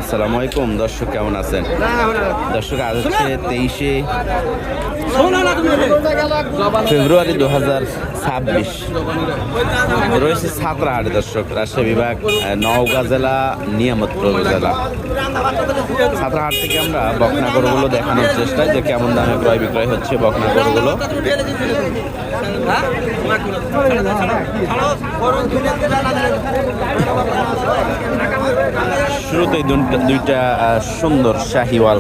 আসসালামু আলাইকুম দর্শক, কেমন আছেন দর্শক? আজ হচ্ছে 23শে ফেব্রুয়ারি 2026। রয়েছে ছাত্রাহাট দর্শক, রাজশাহী বিভাগ, নওগাঁ জেলা, নিয়ামতপুর জেলা। ছাত্রাহাট থেকে আমরা বকনা গরুগুলো দেখানোর চেষ্টায় যে কেমন দামে ক্রয় বিক্রয় হচ্ছে বকনা গরুগুলো। শুরুতেই দুইটা সুন্দর শাহিওয়াল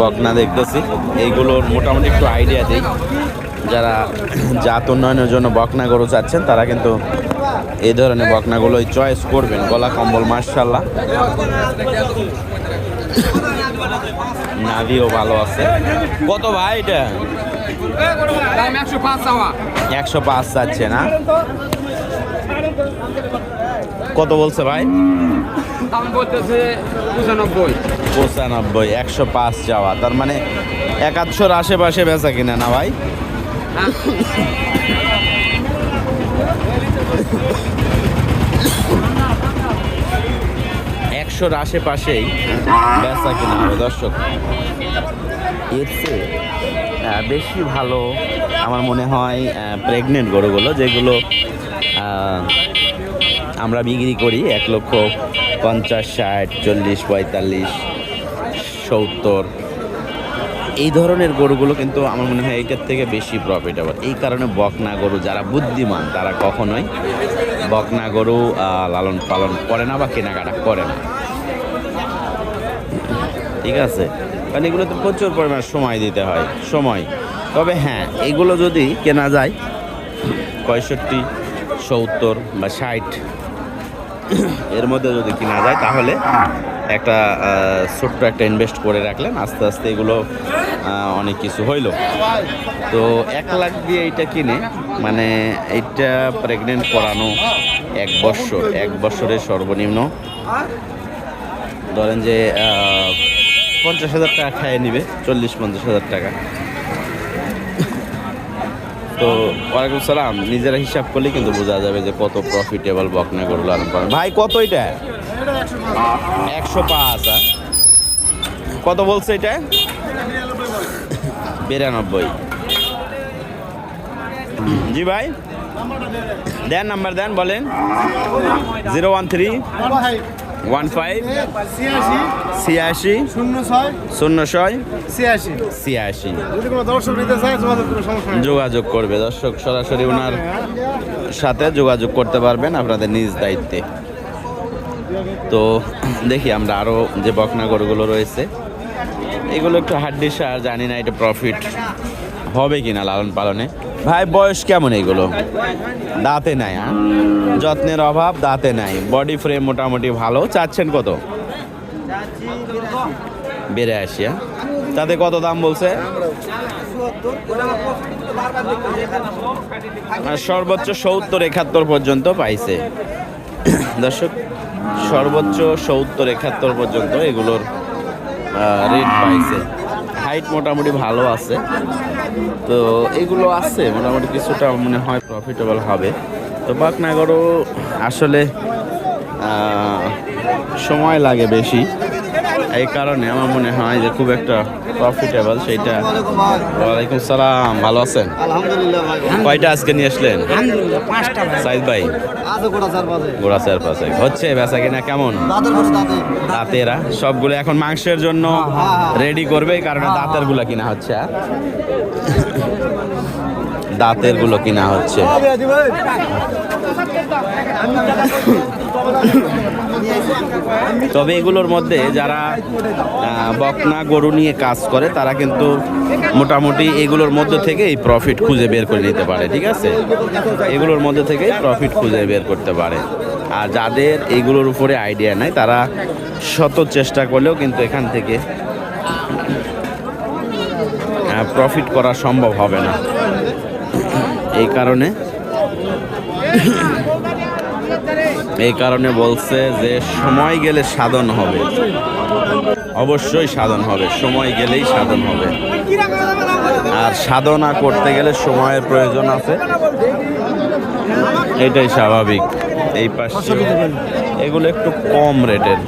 বকনা দেখতেছি। এইগুলোর মোটামুটি একটু আইডিয়া দিই, যারা জাত উন্নয়নের জন্য বকনা গরু চাচ্ছেন তারা কিন্তু এই ধরনের বকনাগুলোই চয়েস করবেন। গলা কম্বল মাশাআল্লাহ, নাভিও ভালো আছে। কত ভাই এটা? 105 চাচ্ছে না? কত বলছে ভাই? 95। 105 চাওয়া, তার মানে 1/8 আশেপাশে বেচা কিনা না ভাই? একশোর আশেপাশেই বেচা কিনা হবে দর্শক। এর চেয়ে বেশি ভালো আমার মনে হয় প্রেগনেন্ট গরুগুলো, যেগুলো আমরা বিক্রি করি 1,50,000, 60, 40, 45, 70। এই ধরনের গরুগুলো কিন্তু আমার মনে হয় এইটার থেকে বেশি প্রফিটেবল। এই কারণে বকনা গরু যারা বুদ্ধিমান তারা কখনোই বকনা গরু লালন পালন করে না বা কেনাকাটা করে না, ঠিক আছে? কারণ এগুলোতে প্রচুর পরিমাণ সময় দিতে হয়, সময়। তবে হ্যাঁ, এগুলো যদি কেনা যায় 65, 70 বা 60 এর মধ্যে যদি কেনা যায়, তাহলে একটা ছোট্ট একটা ইনভেস্ট করে রাখলেন, আস্তে আস্তে এগুলো অনেক কিছু হইল। তো 1 লাখ দিয়ে এইটা কিনে, মানে এইটা প্রেগনেন্ট করানো 1 বছরের সর্বনিম্ন ধরেন যে 50,000 টাকা খাইয়ে নিবে, 40-50,000 টাকা। তো ওয়ালাইকুম সালাম, নিজেরা হিসাব করলে কিন্তু বোঝা যাবে যে কত প্রফিটেবল বকনা গরু লালন পালন। ভাই কত এটা? 105। কত বলছে এটা? 92। জি ভাই, দেন নাম্বার দেন, বলেন। 013 15 86 06 86। যোগাযোগ করবে দর্শক, সরাসরি ওনার সাথে যোগাযোগ করতে পারবেন আপনাদের নিজ দায়িত্বে। তো দেখি আমরা আরও যে বকনা গরুগুলো রয়েছে, এগুলো একটু হাড্ডি সার, জানি না এটা প্রফিট হবে কিনা লালন পালনে। ভাই বয়স কেমন এগুলো? দাঁতে নাই, হ্যাঁ, যত্নের অভাব, দাঁতে নাই, বডি ফ্রেম মোটামুটি ভালো। চাচ্ছেন কত? 82। তাতে কত দাম বলছে? সর্বোচ্চ 70-71 পর্যন্ত পাইছে দর্শক, সর্বোচ্চ 70-71 পর্যন্ত এগুলোর রেট পাইছে। হাইট মোটামুটি ভালো আছে, তো এগুলো আছে মোটামুটি কিছুটা মনে হয় প্রফিটেবল হবে। তো বকনা গরু আসলে সময় লাগে বেশি, এই কারণে আমার মনে হয় যে খুব একটা প্রফিটেবল সেইটা। ওয়ালাইকুম সালাম, ভালো আছেন? আলহামদুলিল্লাহ ভাই। কয়টা আজকে নিয়ে আসলেন? আলহামদুলিল্লাহ 5টা ভাই। সাইদ ভাই গোড়া 4-5 হচ্ছে বেচা কিনা কেমন? দাঁতেরা সবগুলো এখন মাংসের জন্য রেডি করবে, এই কারণে দাঁতের গুলো কিনা হচ্ছে। দাঁতের গুলো কিনা হচ্ছে। তবে এগুলোর মধ্যে যারা বকনা গরু নিয়ে কাজ করে তারা কিন্তু মোটামুটি এগুলোর মধ্যে থেকে এই প্রফিট খুঁজে বের করে নিতে পারে, ঠিক আছে? এগুলোর মধ্যে থেকে প্রফিট খুঁজে বের করতে পারে। আর যাদের এইগুলোর উপরে আইডিয়া নাই, তারা শত চেষ্টা করলেও কিন্তু এখান থেকে প্রফিট করা সম্ভব হবে না। এই কারণে বলছে যে সময় গেলে সাধন হবে, অবশ্যই সাধন হবে, সময় গেলেই সাধন হবে। আর সাধনা করতে গেলে সময়ের প্রয়োজন আছে, এটাই স্বাভাবিক। এই পাশে এগুলো একটু কম রেটের,